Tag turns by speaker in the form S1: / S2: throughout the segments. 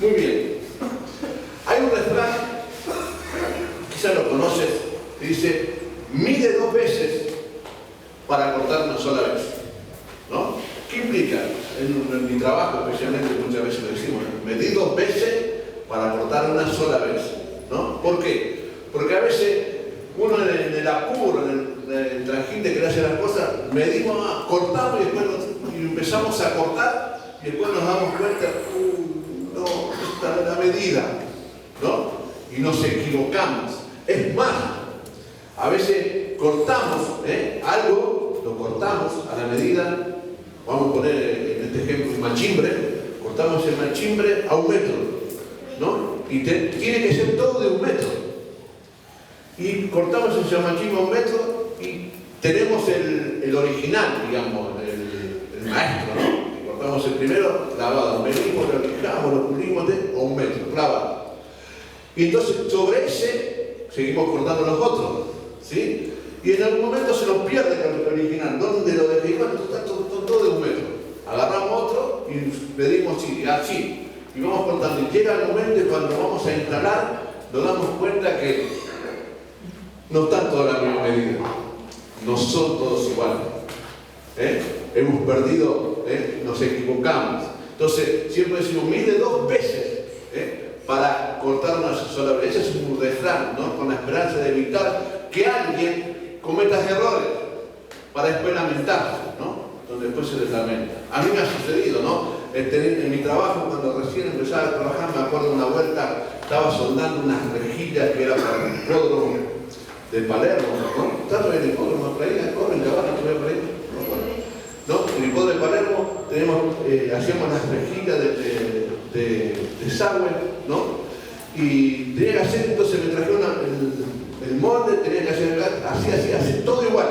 S1: Muy bien. Hay un refrán, quizás lo conoces, que dice, mide 2 veces para cortar una sola vez. ¿No? ¿Qué implica? En mi trabajo, especialmente, muchas veces lo decimos, medí 2 veces para cortar una sola vez. ¿No? ¿Por qué? Porque a veces uno en el apuro, en el trajín de querer hacer las cosas, medimos, cortamos y después empezamos a cortar y después nos damos cuenta, no, esta es la medida, ¿no? Y nos equivocamos. Es más, a veces cortamos algo, lo cortamos a la medida, vamos a poner en este ejemplo un machimbre, cortamos el machimbre a 1 metro, ¿no? Y tiene que ser todo de 1 metro. Y cortamos ese machimbre a 1 metro y tenemos el original, digamos, el maestro, ¿no? Cortamos el primero, clavado, medimos, lo fijamos, lo cubrimos a 1 metro, clavado. Y entonces sobre ese seguimos cortando los otros, ¿sí? Y en algún momento se nos pierde el original. ¿Dónde lo dejé? Bueno, está todo de 1 metro. Agarramos otro y medimos así. Y vamos cortando. Y llega el momento y cuando vamos a instalar, nos damos cuenta que no están todas las mismas medidas. No son todos iguales. Hemos perdido, nos equivocamos. Entonces, siempre decimos, mide 2 veces para cortar una sola vez. Ese es un refrán, ¿no? Con la esperanza de evitar que alguien cometa errores para después lamentarse, ¿no? Donde después se les lamenta. A mí me ha sucedido, ¿no? En mi trabajo, cuando recién empezaba a trabajar, me acuerdo una vuelta, estaba soldando unas rejillas que era para el hipódromo de Palermo, ¿no? ¿Está todavía el hipódromo por ahí? ¿Corren caballos todavía por ahí? ¿No? En el hipódromo de Palermo hacíamos las rejillas de desagüe, ¿no? Y tenía que hacer, entonces me trajeron el molde, tenía que hacer así, todo igual.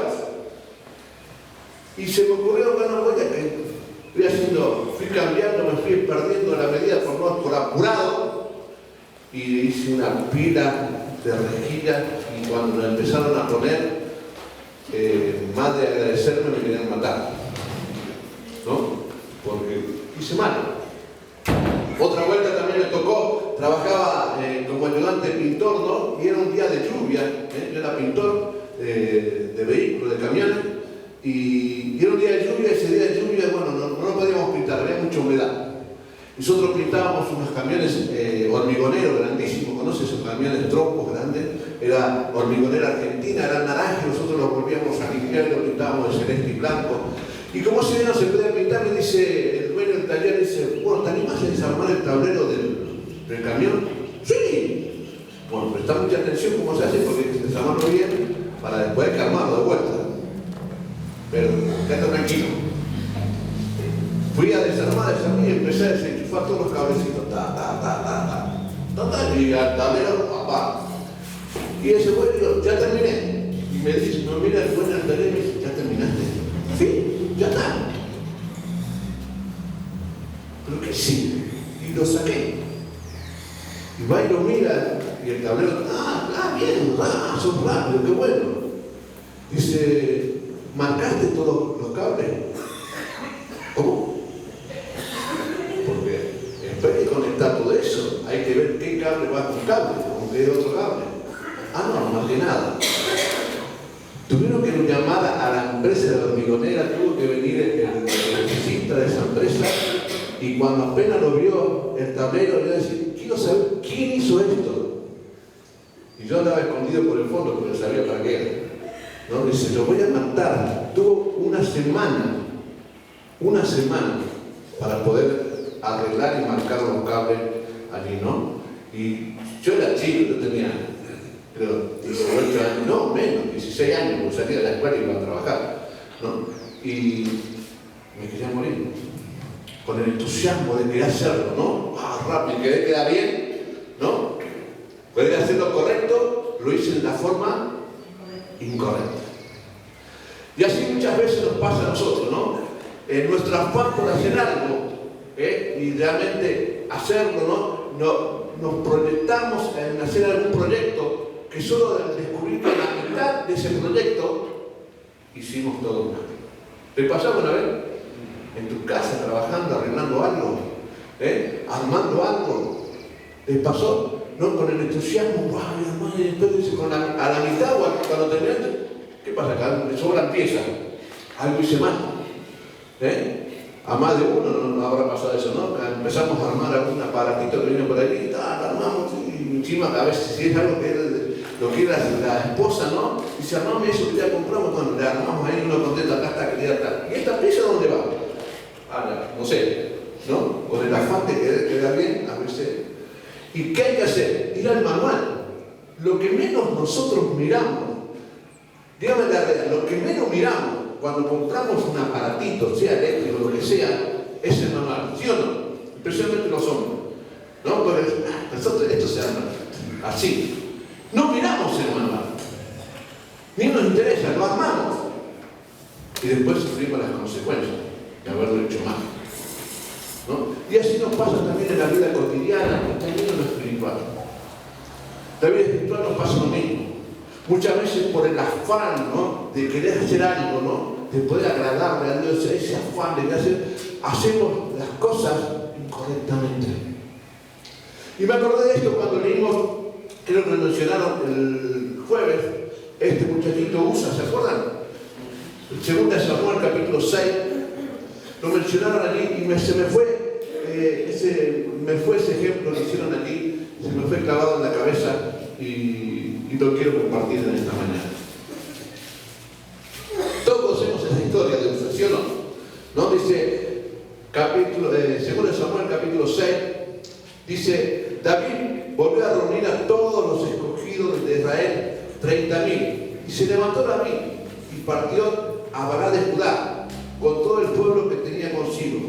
S1: Y se me ocurrió, bueno, fui cambiando, me fui perdiendo la medida por apurado, y hice una pila de rejillas, y cuando la empezaron a poner, más de agradecerme me querían matar, ¿no? Porque hice mal. Otra vuelta también me tocó, trabajaba como ayudante pintor, ¿no? Y era un día de lluvia, yo era pintor de vehículos, de camiones, y era un día de lluvia. Ese día de lluvia, bueno, no podíamos pintar, había mucha humedad. Nosotros pintábamos unos camiones hormigoneros grandísimos, ¿conoces esos camiones trompos grandes? Era hormigonera argentina, eran naranjas, nosotros los volvíamos a limpiar y los pintábamos de celeste y blanco. Y como ese día no se podía pintar, me dice el dueño del taller, dice, bueno, ¿te animas a desarmar el tablero del camión? ¡Sí! Bueno, presta mucha atención cómo se hace, porque hay que desarmarlo bien para después calmarlo de vuelta. Pero quédate tranquilo. Fui a desarmar y empecé a desenchufar todos los cablecitos. Y al tablero, papá. Y ese güey dijo, ya terminé. Y me dice, no, mira el dueño del taller y me dice, ¿ya terminaste? Sí, ya está. Pero que sí. Y lo saqué. Y va y lo mira, y el tablero, bien, sos rápido, qué bueno. Dice, ¿marcaste todos los cables? ¿Cómo? Porque después de conectar todo eso, hay que ver qué cable va con cable, con qué otro cable. No marqué nada. Tuvieron que llamar a la empresa de hormigonera, tuvo que venir el electricista de esa empresa, y cuando apenas lo vio el tablero, le iba a decir, quiero saber quién hizo esto. Y yo andaba escondido por el fondo porque no sabía para qué era. ¿No? Dice, lo voy a matar. Tuvo una semana para poder arreglar y marcar los cables allí, ¿no? Y yo era chico, yo tenía, creo, 18 años, no, menos, 16 años, porque salía de la escuela y iba a trabajar, ¿no? Y me quería morir, con el entusiasmo de querer hacerlo, ¿no? Rápido, quería quedar bien, ¿no? Quería hacer lo correcto, lo hice de la forma incorrecta. Y así muchas veces nos pasa a nosotros, ¿no? En nuestro afán por hacer algo, y realmente hacerlo, ¿no? Nos proyectamos en hacer algún proyecto que solo al descubrir que la mitad de ese proyecto hicimos todo mal. ¿Te pasaba una vez? En tu casa, trabajando, arreglando algo, armando algo, Les pasó, ¿no? Con el entusiasmo, ¡guau, hermano! Y después dice, a la mitad, cuando terminaste, ¿qué pasa acá? Le sobran piezas. Algo hice mal. A más de uno no habrá pasado eso, ¿no? Empezamos a armar algún aparatito que viene por ahí, lo armamos, y encima a veces si es algo que lo quiere la esposa, ¿no? Y si armamos eso que ya compramos, bueno, le armamos ahí uno contento, acá está, que ya está. ¿Y esta pieza dónde va? No sé, ¿no? Con el afán de querer quedar bien, a veces. ¿Y qué hay que hacer? Ir al manual. Lo que menos nosotros miramos, dígame la realidad, lo que menos miramos cuando compramos un aparatito, sea eléctrico o lo que sea, es el manual, ¿sí o no? Especialmente los hombres, ¿no? Porque nosotros esto se llama así. No miramos el manual, ni nos interesa, lo armamos y después sufrimos las consecuencias de haberlo hecho mal, ¿no? Y así nos pasa también en la vida cotidiana, también en lo espiritual. La vida espiritual nos pasa lo mismo. Muchas veces por el afán, ¿no?, de querer hacer algo, ¿no?, de poder agradarle a Dios, ese afán de hacer, hacemos las cosas incorrectamente. Y me acordé de esto cuando leímos, creo que lo mencionaron el jueves, este muchachito Usa, ¿se acuerdan? Segunda de Samuel, capítulo 6, lo mencionaron allí y se me fue ese ejemplo que hicieron allí, se me fue clavado en la cabeza y lo quiero compartir en esta mañana. Todos conocemos esa historia de Usa, ¿sí o no? ¿No? Dice, segundo de Samuel, capítulo 6, dice, David volvió a reunir a todos los escogidos de Israel, 30.000, y se levantó David y partió a Bará de Judá con todo el pueblo que tenía consigo,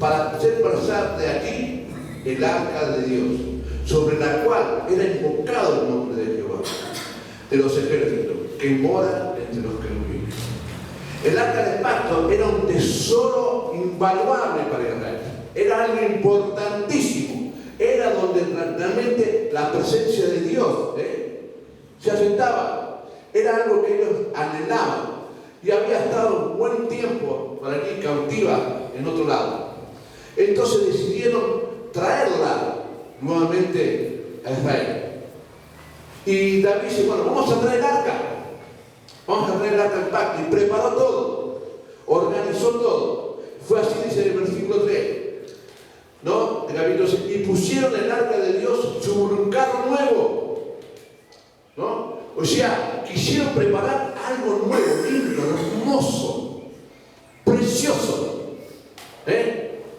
S1: para hacer pasar de aquí el arca de Dios, sobre la cual era invocado el nombre de Jehová, de los ejércitos, que mora entre los querubines. El arca del pacto era un tesoro invaluable para Israel, era algo importantísimo, era donde realmente la presencia de Dios se asentaba, era algo que ellos anhelaban. Y había estado un buen tiempo por aquí cautiva en otro lado. Entonces decidieron traerla nuevamente a Israel. Y David dice, bueno, vamos a traer el arca. Vamos a traer el arca del pacto. Y preparó todo. Organizó todo. Fue así, dice el versículo 3. ¿No? El capítulo 6. Y pusieron el arca de Dios sobre un carro nuevo. ¿No? O sea, quisieron preparar algo nuevo, lindo, hermoso, precioso.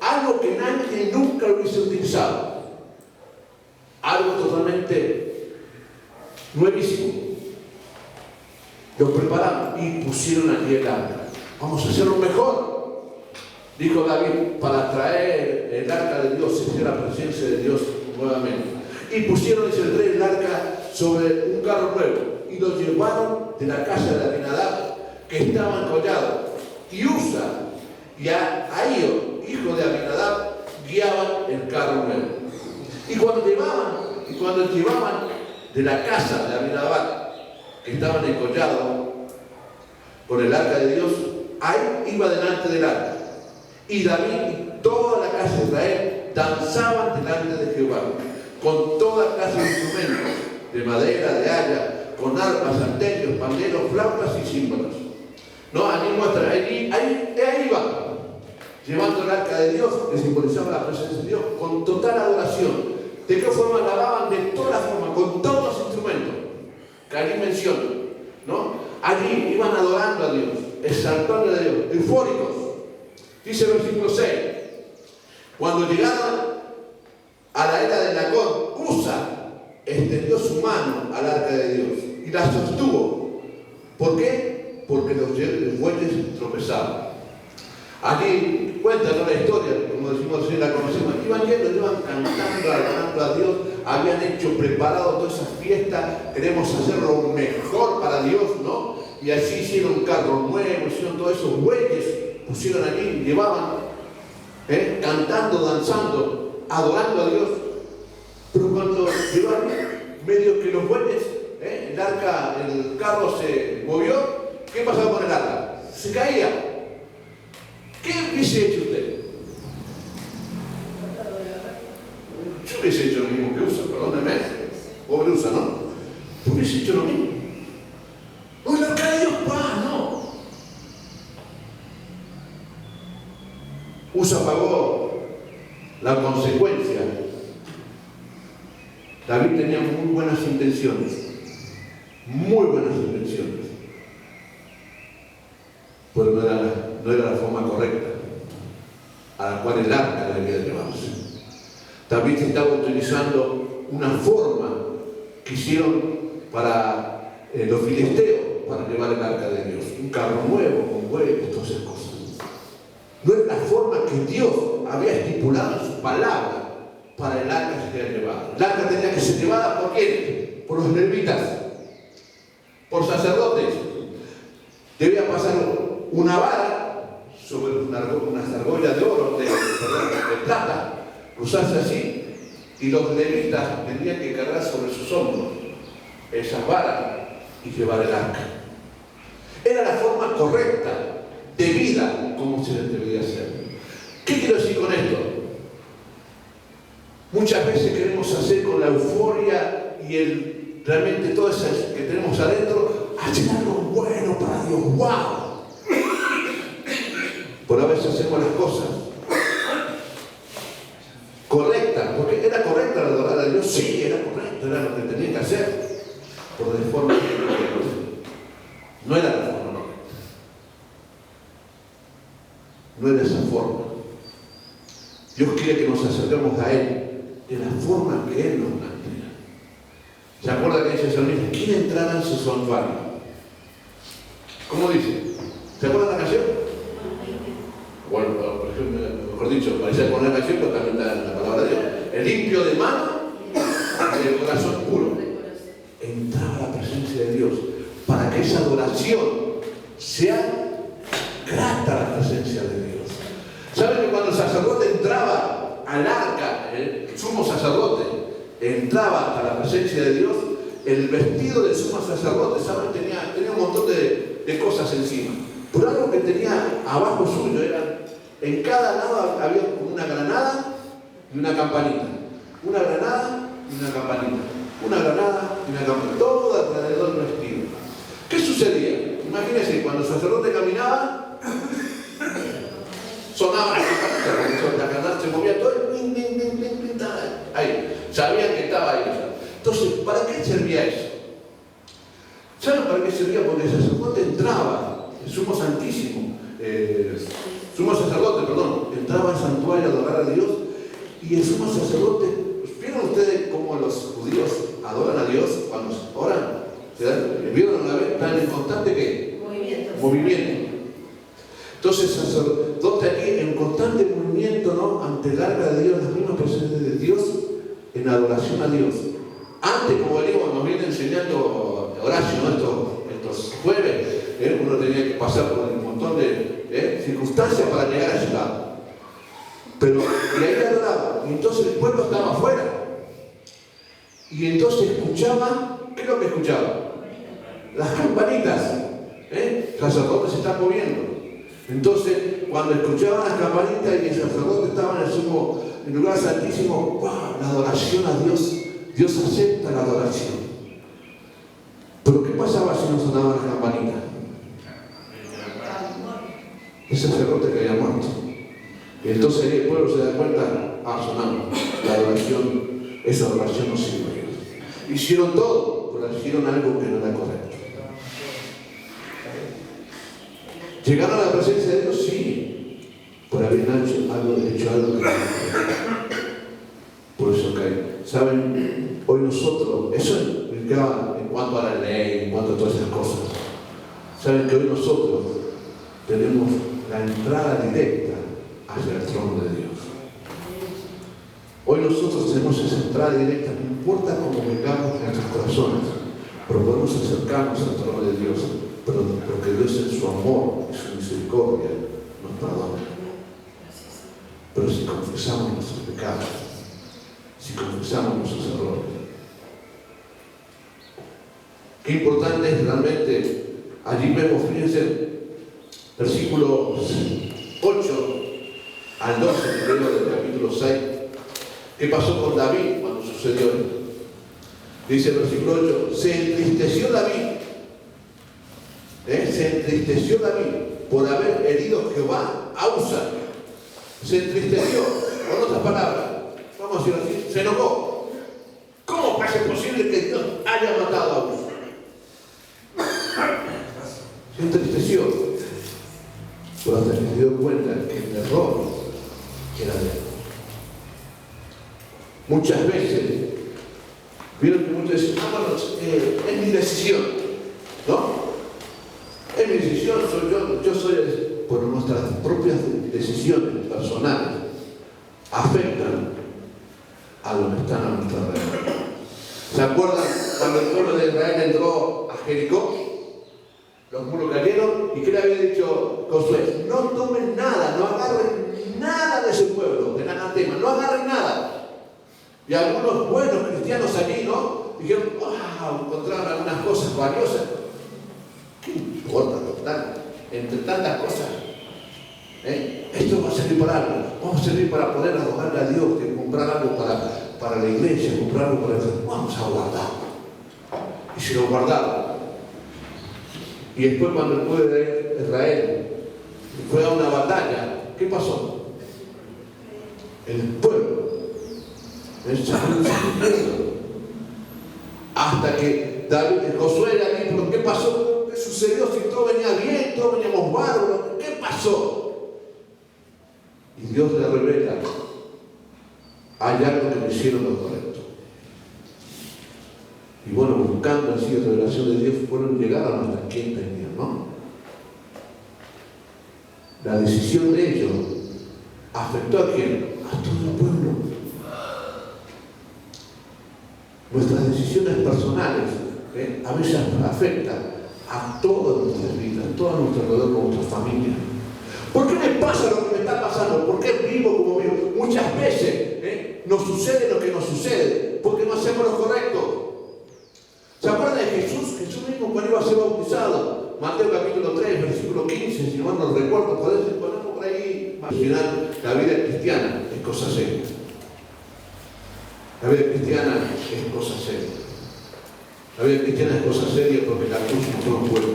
S1: Algo que nadie nunca lo hubiese utilizado. Algo totalmente nuevísimo. Lo prepararon y pusieron allí el arca. Vamos a hacerlo mejor, dijo David, para traer el arca de Dios, sentir la presencia de Dios nuevamente. Y pusieron, dice el rey, el arca sobre un carro nuevo y lo llevaron de la casa de Abinadab, que estaba encollado. Y Usa y Ahío, hijo de Abinadab, guiaban el carro nuevo. Y cuando llevaban de la casa de Abinadab, que estaban encollados con el arca de Dios, ahí iba delante del arca. Y David y toda la casa de Israel danzaban delante de Jehová, con toda clase de instrumentos, de madera, de haya, con arpas, salterios, panderos, flautas y címbalos. ¿No? Allí muestra, ahí iba, llevando el arca de Dios, que simbolizaba la presencia de Dios, con total adoración. ¿De qué forma la alababan? De toda forma, con todos los instrumentos que allí menciona, ¿no? Allí iban adorando a Dios, exaltando a Dios, eufóricos. Dice el versículo 6, cuando llegaron a la era de Nacón, Usa extendió su mano al arca de Dios y la sostuvo. ¿Por qué? Porque los bueyes tropezaban. Aquí cuentan la historia, como decimos así, la conocemos. Iban cantando, alabando a Dios, habían preparado toda esa fiesta, queremos hacerlo mejor para Dios, ¿no? Y así hicieron un carro nuevo, hicieron todos esos bueyes, pusieron allí, llevaban, cantando, danzando, adorando a Dios. Pero cuando llevaron medio que los bueyes, el carro se movió, ¿qué pasaba con el arca? Se caía. ¿Qué hubiese hecho usted? hubiese hecho lo mismo que Usa, perdónenme. Pobre Usa, ¿no? Hubiese hecho lo mismo. No, el arca de Dios, no. Usa pagó la consecuencia. David tenía muy buenas intenciones. Muy buenas intenciones. Pero no era la forma correcta a la cual el arca debía llevarse. David estaba utilizando una forma que hicieron para los filisteos para llevar el arca de Dios. Un carro nuevo, con bueyes, todas esas cosas. No era la forma que Dios había estipulado en su palabra para el arca que se quedara llevada. El arca tenía que ser llevada ¿por quién? Por los levitas, por sacerdotes. Debía pasar una vara sobre una argolla de oro, de plata, cruzarse así, y los levitas tenían que cargar sobre sus hombros esas varas y llevar el arca. Era la forma correcta de vida como se debía hacer. ¿Qué quiero decir con esto? Muchas veces queremos hacer con la euforia y realmente todo eso que tenemos adentro, hacer algo bueno para Dios. ¡Wow! Por a veces hacemos las cosas correctas, porque era correcta la adorar a Dios, sí, era correcto, era lo que tenía que hacer, por de forma que no era la forma correcta. No era esa forma. Dios quiere que nos acerquemos a Él de la forma que Él nos plantea. ¿Se acuerda que dice el salmista? ¿Quién entrará en su santuario? ¿Cómo dice? ¿Se acuerda la canción? Bueno, por ejemplo, mejor dicho, parece poner la canción, pero también está la palabra de Dios. El limpio de mano y el corazón puro. Entraba a la presencia de Dios para que esa adoración sea grata a la presencia de Dios. ¿Saben que cuando el sacerdote entraba al arca, el sumo sacerdote entraba a la presencia de Dios, el vestido del sumo sacerdote, ¿saben? Tenía un montón de cosas encima. Pero algo que tenía abajo suyo era, en cada lado había una granada y una campanita. Una granada y una campanita. Una granada y una campanita. Todo alrededor del vestido. ¿Qué sucedía? Imagínense, cuando el sacerdote caminaba, sonaba la campanita, la granada se movía todo, ahí, sabían que estaba ahí. Entonces, ¿para qué servía eso? ¿Saben para qué servía? Porque el sacerdote entraba, el sumo sacerdote, entraba al santuario a adorar a Dios, y el sumo sacerdote, ¿vieron ustedes cómo los judíos adoran a Dios cuando oran? ¿Vieron una vez? Están en constante ¿qué? Movimiento. Entonces el sacerdote aquí en constante movimiento, ¿no? Ante el arca de Dios, la misma presencia de Dios, en adoración a Dios. Antes, como venimos, nos viene enseñando Horacio, ¿no? estos jueves, uno tenía que pasar por un montón de circunstancias para llegar a ese lado. Pero, y ahí adoraba, y entonces el pueblo estaba afuera. Y entonces escuchaba, ¿qué es lo que escuchaba? Las campanitas. El sacerdote se está moviendo. Entonces, cuando escuchaban las campanitas y el sacerdote estaba en el lugar santísimo, ¡wow! La adoración a Dios. Dios acepta la adoración. Pero ¿qué pasaba si no sonaban las campanitas? El sacerdote que había muerto. Y entonces el pueblo se da cuenta, sonamos. La adoración, esa adoración no sirve. Hicieron todo, pero hicieron algo que no era correcto. ¿Llegaron a la presencia de Dios? Sí. Por haber hecho algo que no era correcto. Por eso cae. ¿Saben? Hoy nosotros, eso implicaba en cuanto a la ley, en cuanto a todas esas cosas. ¿Saben que hoy nosotros tenemos la entrada directa hacia el trono de Dios? Hoy nosotros tenemos esa entrada directa, no importa cómo vengamos en nuestros corazones, pero podemos acercarnos al trono de Dios, pero porque Dios en su amor y su misericordia nos perdona. Pero si confesamos nuestros pecados, si confesamos nuestros errores, qué importante es realmente, allí vemos, fíjense, versículos 8 al 12, del capítulo 6, ¿Qué pasó con David cuando sucedió esto? Dice el versículo 8, se entristeció David. Se entristeció David por haber herido Jehová a Usa. Se entristeció, con otras palabras, vamos a decirlo así, se enojó. ¿Cómo va a ser posible que Dios haya matado a Usa? Se entristeció, pero hasta que se dio cuenta que el error era de él. Muchas veces, vieron que muchos dicen, bueno, es mi decisión, ¿no? Es mi decisión, soy yo soy por nuestras propias decisiones personales, afectan a los que están a nuestra alrededor. ¿Se acuerdan cuando el pueblo de Israel entró a Jericó? Los muros cayeron, ¿y qué le había dicho Josué? No tomen nada, no agarren nada de ese pueblo, del anatema, no agarren nada. Y algunos buenos cristianos allí, ¿no? Dijeron, wow, encontraron algunas cosas valiosas. ¿Qué importa, total? Entre tantas cosas, esto va a servir para algo. Vamos a servir para poder adorarle a Dios, que comprar algo para la iglesia, comprar algo para el... Vamos a guardarlo. Y se lo guardaron. Y después cuando el pueblo de Israel fue a una batalla, ¿qué pasó? El pueblo hasta que Josué era libre. ¿Qué pasó? ¿Qué sucedió? Si todo venía bien, todos veníamos bárbaros, ¿qué pasó? Y Dios le revela, hay algo que me hicieron lo correcto. Y bueno, buscando así la revelación de Dios, fueron llegar a nuestra quinta idea, ¿no? La decisión de ellos afectó a quién? A todo el pueblo. Nuestras decisiones personales a veces afectan a todas nuestras vidas, a todo nuestro alrededor, con nuestra familia. ¿Por qué me pasa lo que me está pasando? ¿Por qué vivo como vivo? Muchas veces nos sucede lo que nos sucede porque no hacemos lo correcto. ¿Se acuerdan de Jesús? Jesús mismo cuando iba a ser bautizado. Mateo capítulo 3, versículo 15, si no nos recuerdo, podemos ponerlo por ahí. Al final, la vida cristiana es cosa seria. La vida cristiana es cosa seria. La vida cristiana es cosa seria porque la cruz no fue un juego.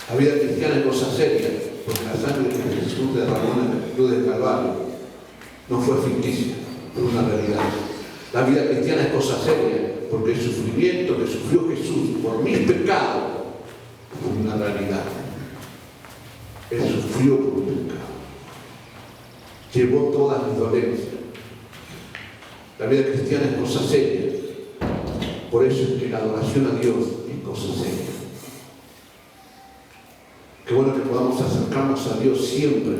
S1: La vida cristiana es cosa seria porque la sangre que Jesús derramó en la cruz del Calvario no fue ficticia, fue una realidad. La vida cristiana es cosa seria porque el sufrimiento que sufrió Jesús por mis pecados fue una realidad. Él sufrió por mi pecado. Llevó todas mis dolencias. La vida cristiana es cosa seria. Por eso es que la adoración a Dios es cosa seria. Qué bueno que podamos acercarnos a Dios siempre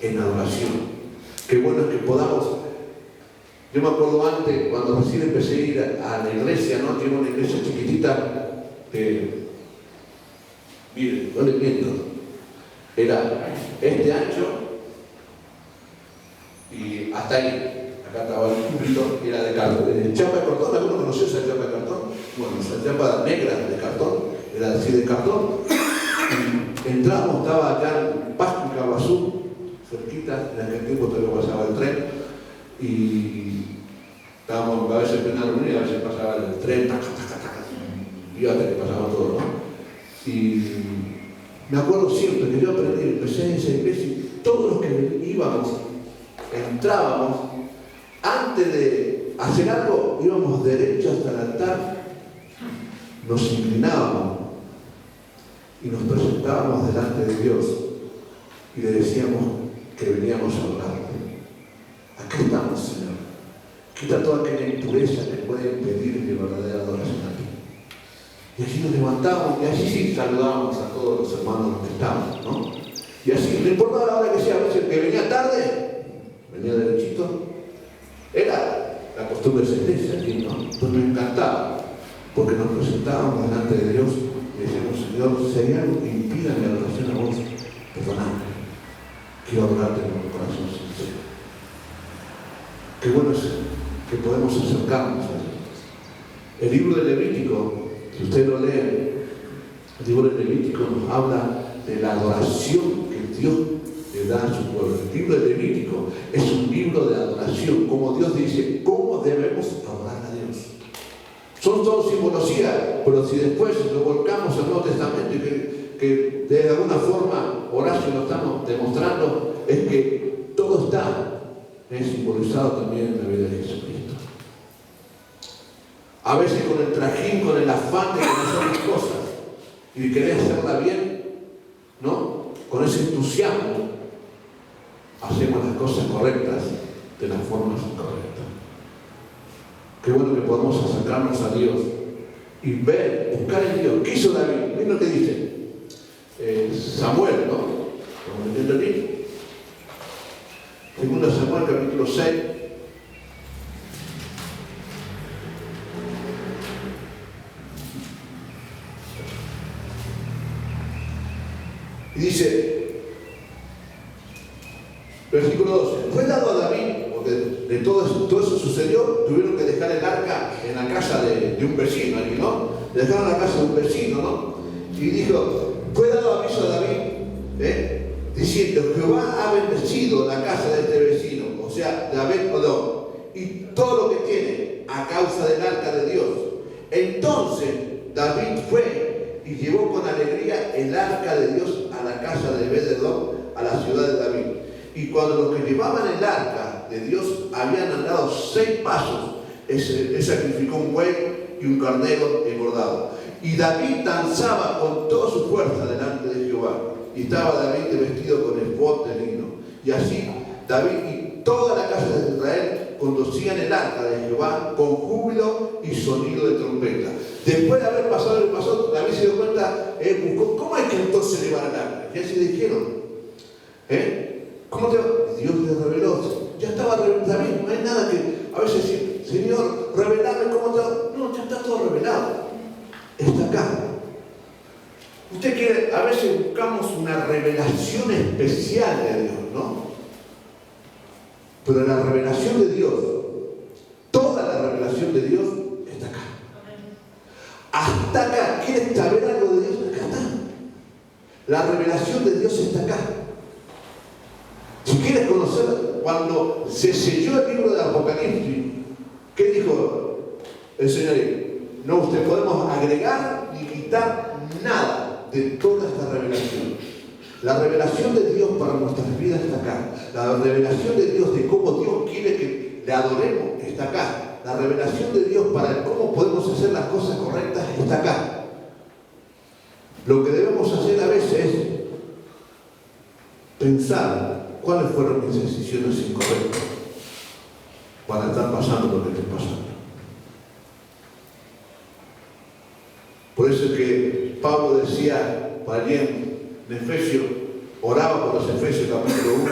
S1: en adoración. Qué bueno es que podamos... Yo me acuerdo antes, cuando recién empecé a ir a la iglesia, ¿no? Tengo una iglesia chiquitita miren, no les miento, era este ancho y hasta ahí. Acá estaba el púlpito, era de cartón, chapa de cartón. ¿Alguno conoció esa chapa de cartón? Bueno, esa chapa negra de cartón, era así de cartón. Entramos, estaba allá en Pasco y Cabazú, cerquita, en aquel tiempo todavía pasaba el tren, y estábamos a veces en plena reunión y a veces pasaba el tren, y hasta que pasaba todo, ¿no? Y me acuerdo siempre que yo aprendí, empecé en esa iglesia y todos los que íbamos, entrábamos, antes de hacer algo, íbamos derecho hasta el altar, nos inclinábamos y nos presentábamos delante de Dios y le decíamos que veníamos a orarle. Aquí estamos, Señor. Quita toda aquella impureza que puede impedir mi verdadera adoración a ti. Y allí nos levantamos y allí sí saludábamos a todos los hermanos que estaban, ¿no? Y así, no importaba la hora que sea, a veces que venía tarde, venía derechito. Era la costumbre de esa iglesia aquí, ¿no? Pues me encantaba, porque nos presentábamos delante de Dios y decíamos, Señor, si hay algo que impida mi adoración a vos, perdóname. Quiero adorarte con un corazón sincero. Qué bueno es que podemos acercarnos a Dios. El libro de Levítico, si usted lo lee, el libro de Levítico nos habla de la adoración que Dios le da a su pueblo. El libro de Levítico es un libro de adoración. adoración, como Dios dice, cómo debemos adorar a Dios. Son todos simbología, pero si después lo volcamos al Nuevo Testamento y que de alguna forma Horacio lo estamos demostrando, es que todo está simbolizado también en la vida de Jesucristo. A veces con el trajín, con el afán de hacer las cosas y de querer hacerla bien, ¿no? Con ese entusiasmo hacemos las cosas correctas de las formas incorrectas. Qué bueno que podamos acercarnos a Dios y ver, buscar en Dios. ¿Qué hizo David? ¿Ven lo que dice? Samuel, ¿no? Como entiendo aquí. Segundo Samuel, capítulo 6. Y dice, versículo 12, fue dado a David, porque de todo eso sucedió, tuvieron que dejar el arca en la casa de un vecino, aquí, ¿no? Le dejaron la casa de un vecino, ¿no? Y dijo, fue dado aviso a David, diciendo, Jehová ha bendecido la casa de este vecino, o sea, de Obed-Edom, y todo lo que tiene a causa del arca de Dios. Entonces David fue y llevó con alegría el arca de Dios a la casa de Obed-Edom, a la ciudad de David. Y cuando los que llevaban el arca de Dios habían andado 6 pasos, él sacrificó un buey y un carnero engordado. Y David danzaba con toda su fuerza delante de Jehová. Y estaba David vestido con efod de lino. Y así David y toda la casa de Israel conducían el arca de Jehová con júbilo y sonido de trompeta. Después de haber pasado el paso, David se dio cuenta, buscó, ¿cómo hay que entonces llevar el arca? Y así dijeron, ¿cómo te va? Dios le reveló. Ya estaba revelado. David, no hay nada que a veces decir, Señor, revelame cómo te va. No, ya está todo revelado. Está acá. Usted quiere, a veces buscamos una revelación especial de Dios, ¿no? Pero la revelación de Dios, toda la revelación de Dios está acá. Hasta acá. ¿Quieres saber algo de Dios? Acá está. La revelación de Dios está acá. Si quieres conocer, cuando se selló el libro de Apocalipsis, ¿qué dijo el Señor? No, usted podemos agregar ni quitar nada de toda esta revelación. La revelación de Dios para nuestras vidas está acá. La revelación de Dios de cómo Dios quiere que le adoremos está acá. La revelación de Dios para cómo podemos hacer las cosas correctas está acá. Lo que debemos hacer a veces es pensar cuáles fueron mis decisiones incorrectas para estar pasando lo que estoy pasando. Por eso es que Pablo decía para alguien en Efesios, oraba por los Efesios capítulo 1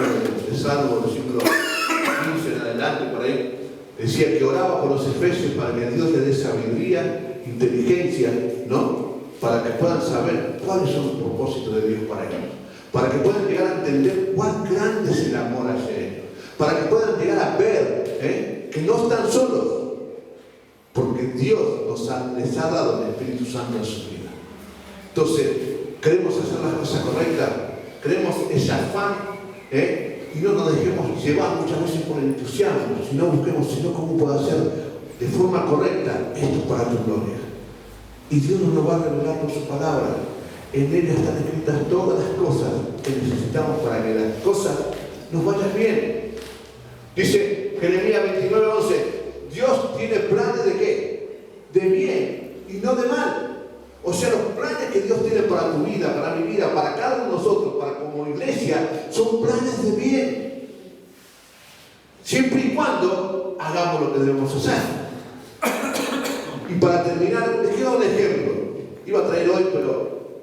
S1: de Salmo, versículo 15 en adelante, por ahí, decía que oraba por los Efesios para que Dios les dé sabiduría, inteligencia, ¿no? Para que puedan saber cuáles son los propósitos de Dios para ellos, para que puedan llegar a entender cuán grande es el amor hacia ellos, para que puedan llegar a ver que no están solos, porque Dios les ha dado el Espíritu Santo en su vida. Entonces, queremos hacer las cosas correctas, queremos ese afán, y no nos dejemos llevar muchas veces por el entusiasmo, sino busquemos, cómo puedo hacer de forma correcta esto para tu gloria. Y Dios nos va a revelar por su palabra. En ella están escritas todas las cosas que necesitamos para que las cosas nos vayan bien. Dice Jeremías 29:11, Dios tiene planes ¿de qué? De bien y no de mal. O sea, los planes que Dios tiene para tu vida, para mi vida, para cada uno de nosotros, para como iglesia, son planes de bien. Siempre y cuando hagamos lo que debemos hacer. Y para terminar, les quiero dar un ejemplo. Iba a traer hoy, pero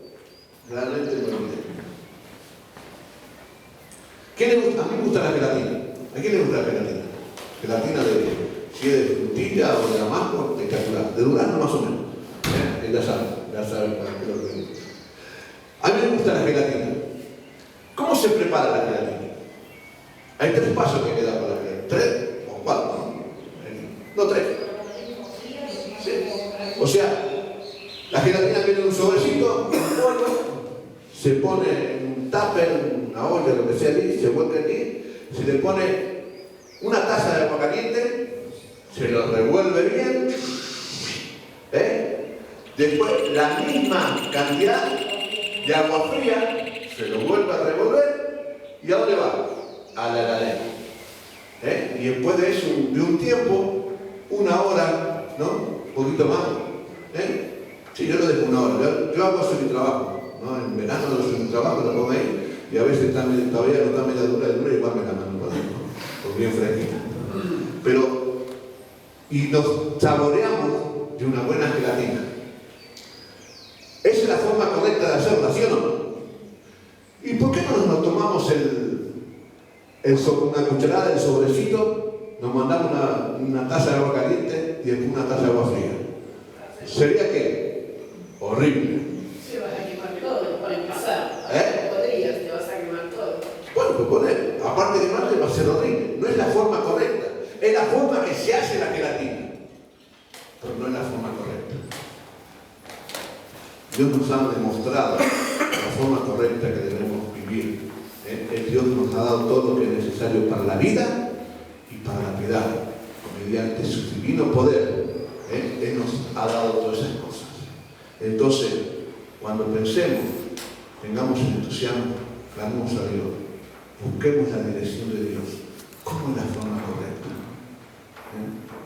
S1: realmente me olvidé. ¿Qué le gusta? A mí me gusta la gelatina. ¿A quién le gusta la gelatina? Gelatina si es de frutilla o de damasco, espectacular. De durazno más o menos. Ya saben para qué lo que digo. A mí me gusta la gelatina. ¿Cómo se prepara la gelatina? Hay 3 pasos que hay que dar para la gelatina. 3 o 4, ¿no? No 3. ¿Sí? O sea, la gelatina viene en un sobrecito, un polvo, se pone en un tupper, una olla, lo que sea allí, se vuelve aquí, se le pone una taza de agua caliente, se lo revuelve bien, después la misma cantidad de agua fría, se lo vuelve a revolver, ¿y a dónde va? A la heladera. Y después de eso, de un tiempo, una hora, ¿no? Un poquito más. Sí, yo lo dejo una hora. Yo hago eso en mi trabajo, ¿no? En verano lo hago en mi trabajo, lo pongo ahí, y a veces todavía no está media dura, y igual me la mando, ¿no? Porque bien fresquita. Pero, y nos saboreamos de una buena gelatina. Esa es la forma correcta de hacerla, ¿sí o no? ¿Y por qué no nos tomamos una cucharada del sobrecito, nos mandamos una taza de agua caliente y después una taza de agua fría? ¿Sería qué? Horrible.
S2: Se vas a quemar todo, para empezar. Podrías, te vas a quemar todo.
S1: Bueno, pues poner, aparte de quemarte va a ser horrible. No es la forma correcta. Es la forma que se hace la gelatina. Pero no es la forma correcta. Dios nos ha demostrado la forma correcta que debemos vivir. Dios nos ha dado todo lo que es necesario para la vida y para la piedad. Mediante su divino poder, Él nos ha dado todas esas cosas. Entonces, cuando pensemos, tengamos el entusiasmo, clamemos a Dios, busquemos la dirección de Dios. ¿Cómo es la forma correcta?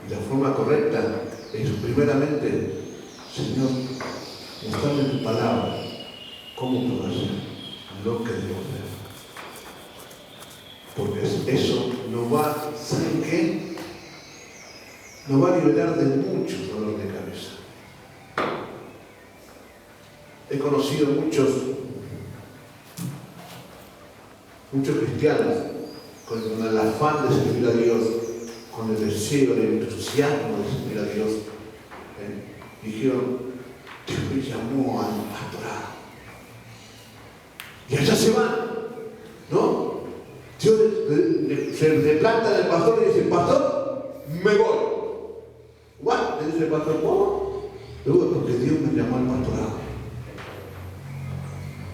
S1: Y la forma correcta es, primeramente, Señor, mostrarme tu palabra, cómo puedo hacer lo que debo hacer. Porque eso nos va, ¿saben qué? Nos va a liberar de mucho dolor de cabeza. He conocido muchos cristianos con el afán de servir a Dios, con el deseo, el entusiasmo de servir a Dios. Dijeron, Dios me llamó al pastorado. Y allá se van, ¿no? Dios se planta en el pastor y dice, pastor, me voy. ¿What? Le dice el pastor, ¿cómo? Luego porque Dios me llamó al pastorado.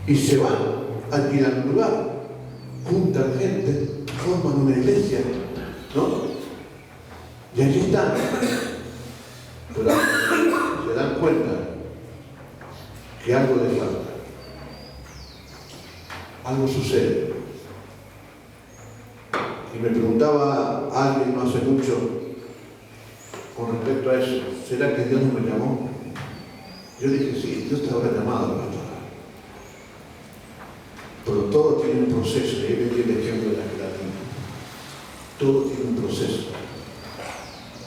S1: Y se van, alquilan un lugar, juntan gente, forman una iglesia, ¿no? Y allí están. Pero se dan cuenta que algo les falta. Algo sucede. Y me preguntaba alguien no hace mucho con respecto a eso, ¿será que Dios no me llamó? Yo dije, sí, Dios te habrá llamado al pastorado. Pero todo tiene un proceso, y ahí me el ejemplo de la gelatina. Todo tiene un proceso.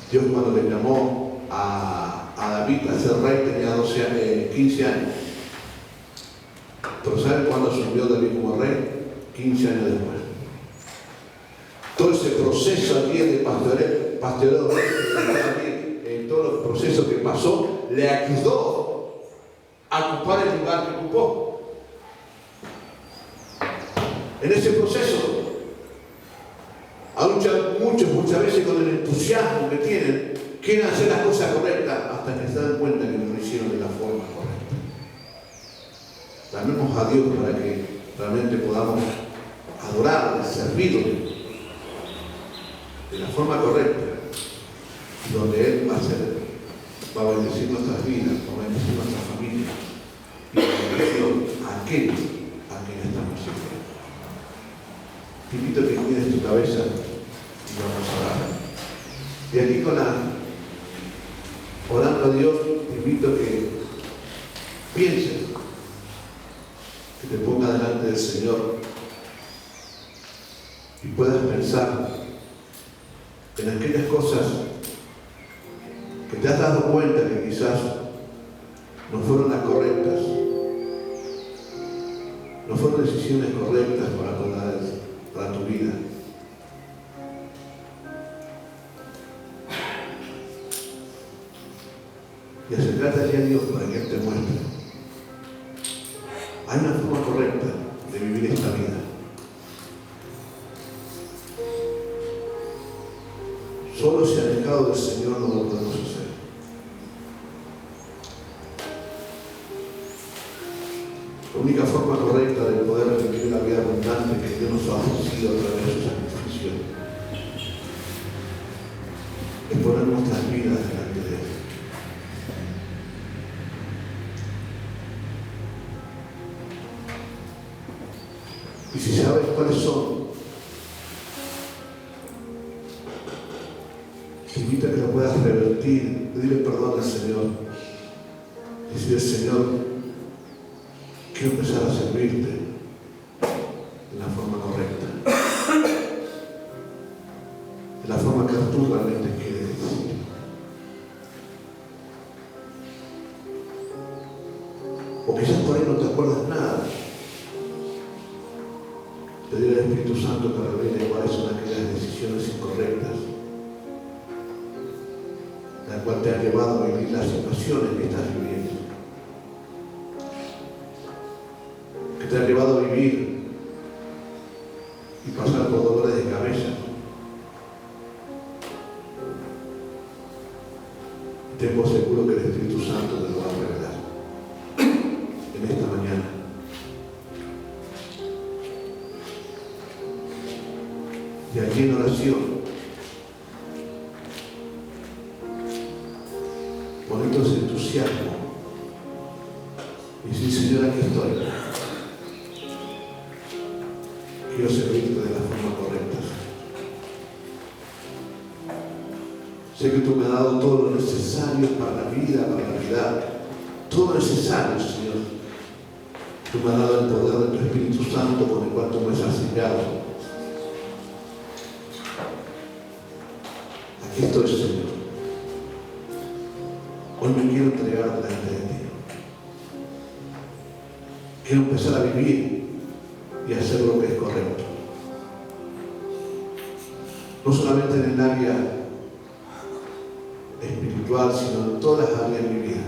S1: Dios cuando le llamó a David a ser rey tenía 15 años. Pero ¿saben cuándo asumió David como rey? 15 años después. Todo ese proceso aquí de pastoreo, en todos los procesos que pasó, le ayudó a ocupar el lugar que ocupó. En ese proceso, muchas veces con el entusiasmo que tienen, quieren hacer las cosas correctas hasta que se dan cuenta que no lo hicieron de la forma correcta. Clamemos a Dios para que realmente podamos adorarle, servirle de la forma correcta, donde Él va a bendecir nuestras vidas, va a bendecir nuestra familia y la bendición a aquellos a quienes estamos sirviendo. Te invito a que inclines tu cabeza y vamos a orar. Y aquí orando a Dios, te invito a que pienses, que te pongas delante del Señor y puedas pensar en aquellas cosas que te has dado cuenta que quizás no fueron las correctas, no fueron decisiones correctas para tu vida. Y acercarte allí a Dios para que Él te muestre. Hay una forma correcta de vivir esta vida. Solo si alejado del Señor no lo podemos hacer. La única forma correcta de poder vivir la vida abundante que Dios nos ha ofrecido a través de su sacrificio es poner nuestras vidas delante de Él. Y si sabes cuáles son, te invito a que lo puedas revertir, pedirle perdón al Señor. Decirle, Señor, quiero empezar a servirte de la forma correcta, de la forma que tú realmente quieres decir. O quizás por ahí no te acuerdas nada. Pedir al Espíritu Santo que revele cuáles son aquellas decisiones incorrectas, la cual te ha llevado a vivir las situaciones que estás viviendo, que te ha llevado a vivir y pasar por dolores de cabeza. Tengo seguro que el Espíritu Santo te lo va a revelar en esta mañana. Y aquí en oración, ponete ese entusiasmo y decir, Señor, aquí estoy. Quiero servirte de la forma correcta. Sé que tú me has dado todo lo necesario para la vida, para la vida. Todo lo necesario, Señor. Tú me has dado el poder de tu Espíritu Santo con el cual tú me has sellado. Aquí estoy, Señor. Hoy me quiero entregar delante de ti. Quiero empezar a vivir y hacer lo que es correcto. No solamente en el área espiritual, sino en todas las áreas de mi vida.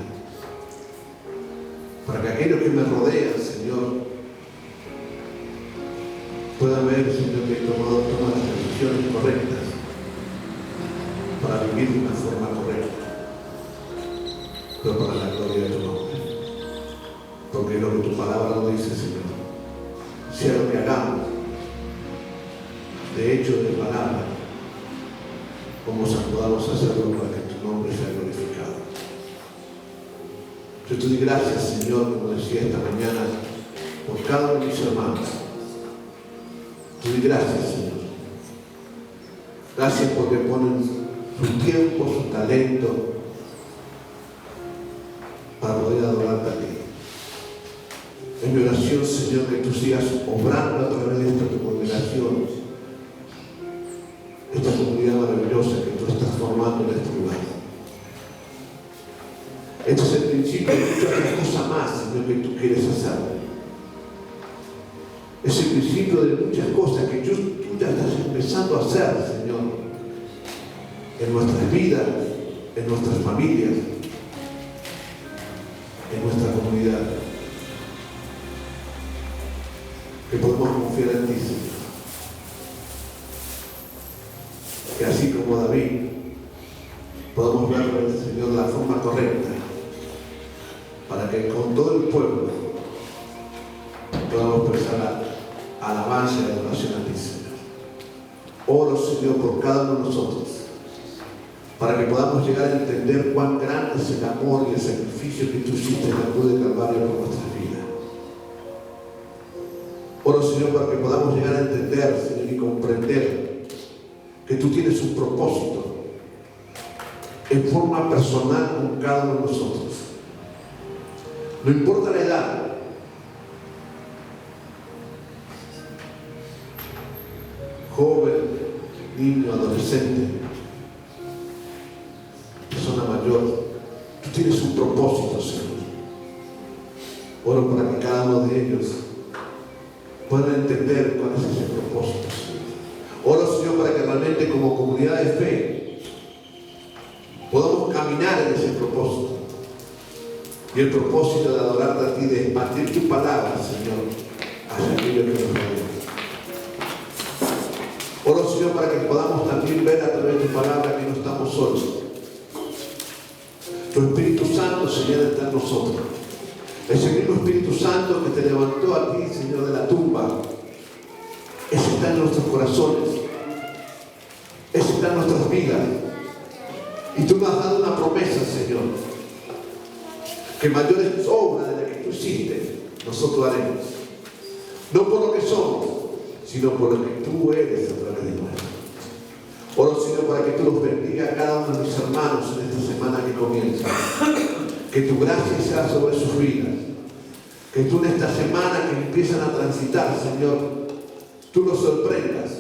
S1: Para que aquellos que me rodean, Señor, puedan ver, Señor, que he tomado todas las decisiones correctas para vivir de una forma correcta, pero para la gloria de tu nombre. Porque es lo que tu palabra nos dice, Señor. Sea lo que hagamos, de hecho, de palabra, como podamos hacerlo para que tu nombre sea glorificado. Yo te doy gracias, Señor, como decía esta mañana, por cada uno de mis hermanos. Te doy gracias, Señor. Gracias porque ponen su tiempo, su talento para poder adorarte a ti. En mi oración, Señor, que tú sigas obrando a través de esta tu congregación, esta comunidad maravillosa que tú estás formando en este lugar. Este es el principio de muchas cosas más, Señor, que tú quieres hacer. Es el principio de muchas cosas que tú ya estás empezando a hacer, Señor, en nuestras vidas, en nuestras familias, en nuestra comunidad. Que podemos confiar en ti, Señor. Que así como David, podamos ver, Señor, la forma correcta, para que con todo el pueblo podamos prestar alabanza y adoración a ti, Señor. Oro, Señor, por cada uno de nosotros, para que podamos llegar a entender cuán grande es el amor y el sacrificio que tú hiciste en la cruz de Calvario por nuestras vidas. Oro, Señor, para que podamos llegar a entender, Señor, y comprender que tú tienes un propósito en forma personal con cada uno de nosotros. No importa la edad, joven, niño, adolescente, persona mayor, tú tienes un propósito, Señor. Oro para que cada uno de ellos puedan entender cuál es ese propósito, Señor. Oro, Señor, para que realmente como comunidad de fe podamos caminar en ese propósito. Y el propósito de adorarte a ti, de expandir tu palabra, Señor, hacia aquellos que nos rodean. Oro, Señor, para que podamos también ver a través de tu palabra que no estamos solos. Tu Espíritu Santo, Señor, está en nosotros. Ese mismo Espíritu Santo que te levantó a ti, Señor, de la tumba, ese está en nuestros corazones, ese está en nuestras vidas. Y tú nos has dado una promesa, Señor, que mayores obras de las que tú hiciste, nosotros haremos. No por lo que somos, sino por lo que tú eres a través de nosotros. Oro, Señor, para que tú los bendiga a cada uno de mis hermanos en esta semana que comienza. Que tu gracia sea sobre sus vidas. Que tú en esta semana que empiezan a transitar, Señor, tú los sorprendas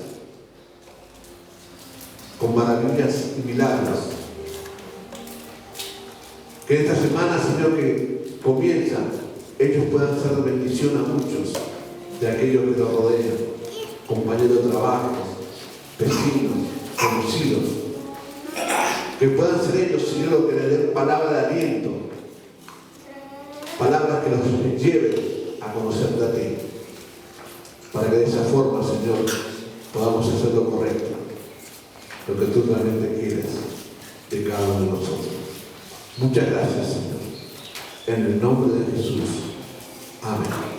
S1: con maravillas y milagros. Que esta semana, Señor, que comienza, ellos puedan ser de bendición a muchos de aquellos que los rodean, compañeros de trabajo, vecinos, conocidos. Que puedan ser ellos, Señor, los que le den palabra de aliento, palabras que los lleven a conocerte a ti, para que de esa forma, Señor, podamos hacer lo correcto, lo que tú realmente quieres de cada uno de nosotros. Muchas gracias, Señor. En el nombre de Jesús. Amén.